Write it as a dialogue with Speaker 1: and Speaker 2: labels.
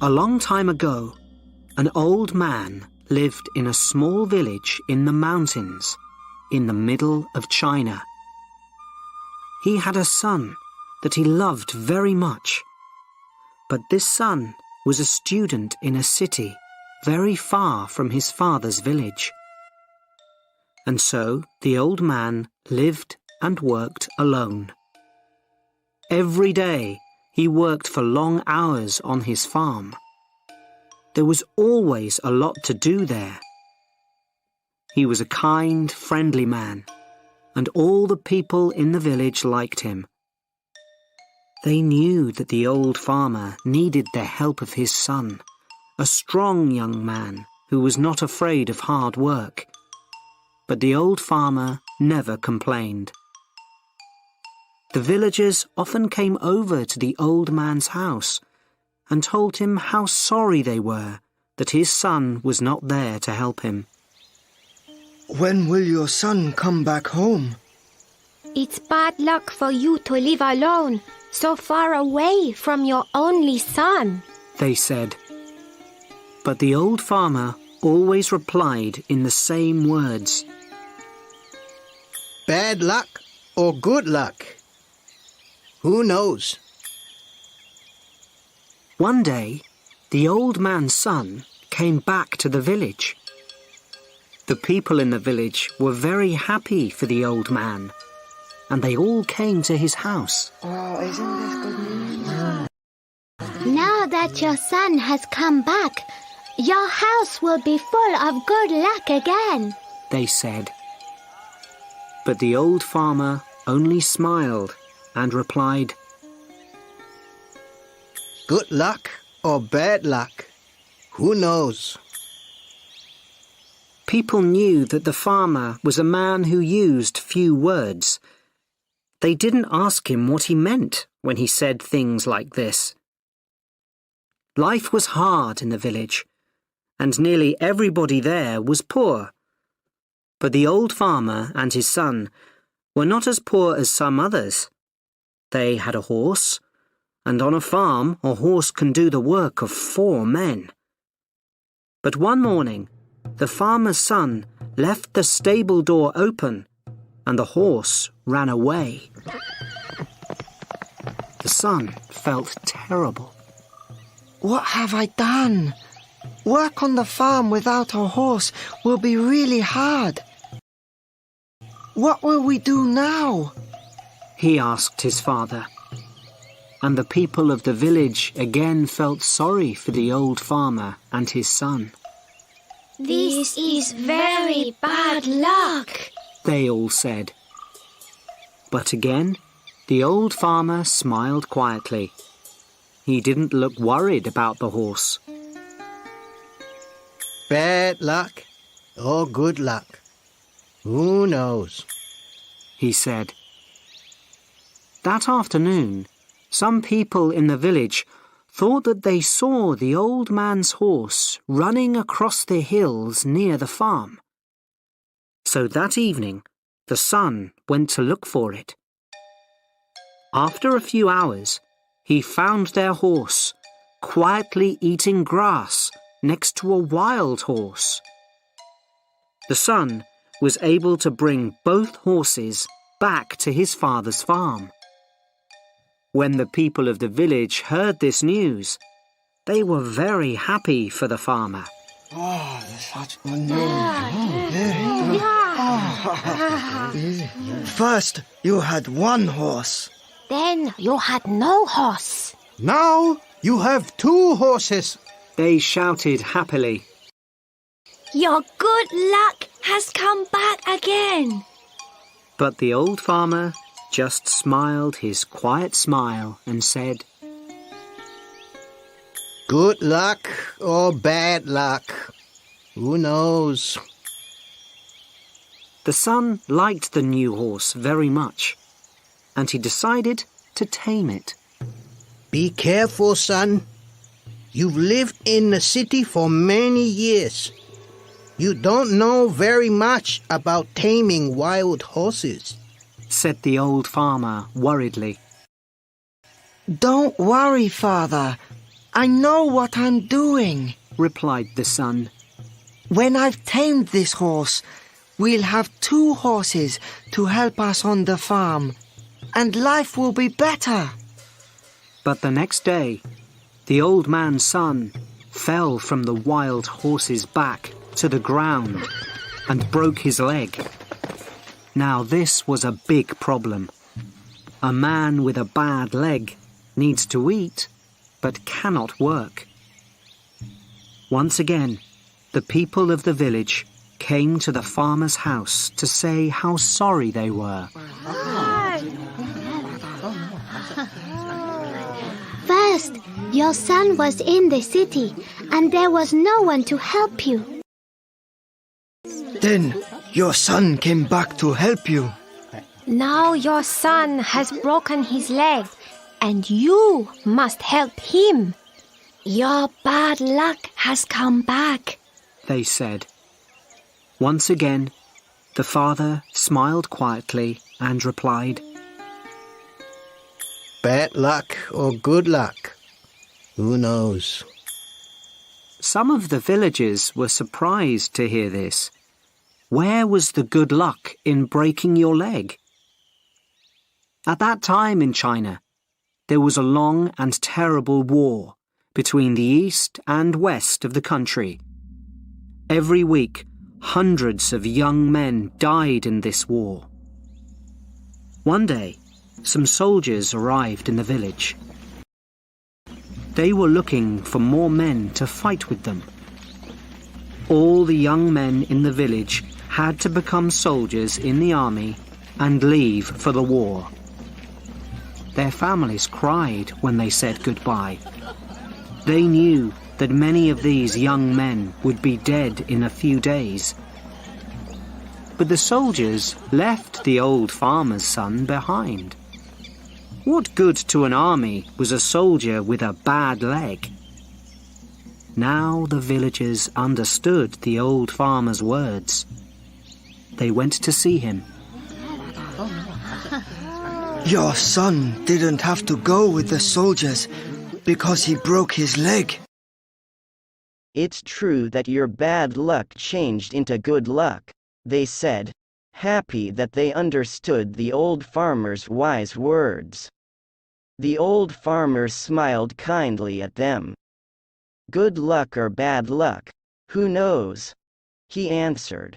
Speaker 1: A long time ago, an old man lived in a small village in the mountains in the middle of China. He had a son that he loved very much, but this son was a student in a city very far from his father's village. And so the old man lived and worked alone. Every day he worked for long hours on his farm. There was always a lot to do there. He was a kind, friendly man, and all the people in the village liked him. They knew that the old farmer needed the help of his son, a strong young man who was not afraid of hard work. But the old farmer never complained. The villagers often came over to the old man's house and told him how sorry they were that his son was not there to help him.
Speaker 2: When will your son come back home?
Speaker 3: It's bad luck for you to live alone, so far away from your only son,
Speaker 1: they said. But the old farmer always replied in the same words.
Speaker 4: Bad luck or good luck? Who knows?
Speaker 1: One day, the old man's son came back to the village. The people in the village were very happy for the old man, and they all came to his house.
Speaker 2: Oh, isn't this good news?
Speaker 3: Now that your son has come back, your house will be full of good luck again,
Speaker 1: they said. But the old farmer only smiled and replied,
Speaker 4: Good luck or bad luck? Who knows?
Speaker 1: People knew that the farmer was a man who used few words. They didn't ask him what he meant when he said things like this. Life was hard in the village, and nearly everybody there was poor. But the old farmer and his son were not as poor as some others. They had a horse, and on a farm a horse can do the work of 4 men. But one morning, the farmer's son left the stable door open, and the horse ran away. The son felt terrible.
Speaker 2: What have I done? Work on the farm without a horse will be really hard. What will we do now?
Speaker 1: He asked his father. And the people of the village again felt sorry for the old farmer and his son.
Speaker 3: This is very bad luck,
Speaker 1: they all said. But again, the old farmer smiled quietly. He didn't look worried about the horse.
Speaker 4: Bad luck or good luck? Who knows?
Speaker 1: He said. That afternoon, some people in the village thought that they saw the old man's horse running across the hills near the farm. So that evening, the son went to look for it. After a few hours, he found their horse quietly eating grass next to a wild horse. The son was able to bring both horses back to his father's farm. When the people of the village heard this news, they were very happy for the farmer.
Speaker 2: Oh, that's such good news. First, you had one horse.
Speaker 3: Then you had no horse.
Speaker 4: Now you have 2 horses.
Speaker 1: They shouted happily.
Speaker 3: Your good luck has come back again.
Speaker 1: But the old farmer just smiled his quiet smile and said,
Speaker 4: Good luck or bad luck? Who knows?
Speaker 1: The son liked the new horse very much, and he decided to tame it.
Speaker 4: Be careful, son. You've lived in the city for many years. You don't know very much about taming wild horses,
Speaker 1: said the old farmer worriedly.
Speaker 2: Don't worry, Father. I know what I'm doing,
Speaker 1: replied the son.
Speaker 2: When I've tamed this horse, we'll have 2 horses to help us on the farm, and life will be better.
Speaker 1: But the next day, the old man's son fell from the wild horse's back to the ground and broke his leg. Now this was a big problem. A man with a bad leg needs to eat, but cannot work. Once again, the people of the village came to the farmer's house to say how sorry they were.
Speaker 3: First, your son was in the city, and there was no one to help you.
Speaker 2: Then your son came back to help you.
Speaker 5: Now your son has broken his leg, and you must help him. Your bad luck has come back,
Speaker 1: they said. Once again, the father smiled quietly and replied,
Speaker 4: Bad luck or good luck? Who knows?
Speaker 1: Some of the villagers were surprised to hear this. Where was the good luck in breaking your leg? At that time in China, there was a long and terrible war between the east and west of the country. Every week, hundreds of young men died in this war. One day, some soldiers arrived in the village. They were looking for more men to fight with them. All the young men in the village had to become soldiers in the army and leave for the war. Their families cried when they said goodbye. They knew that many of these young men would be dead in a few days. But the soldiers left the old farmer's son behind. What good to an army was a soldier with a bad leg? Now the villagers understood the old farmer's words. They went to see him.
Speaker 2: Your son didn't have to go with the soldiers because he broke his leg.
Speaker 6: It's true that your bad luck changed into good luck, they said, happy that they understood the old farmer's wise words. The old farmer smiled kindly at them. Good luck or bad luck, who knows? He answered.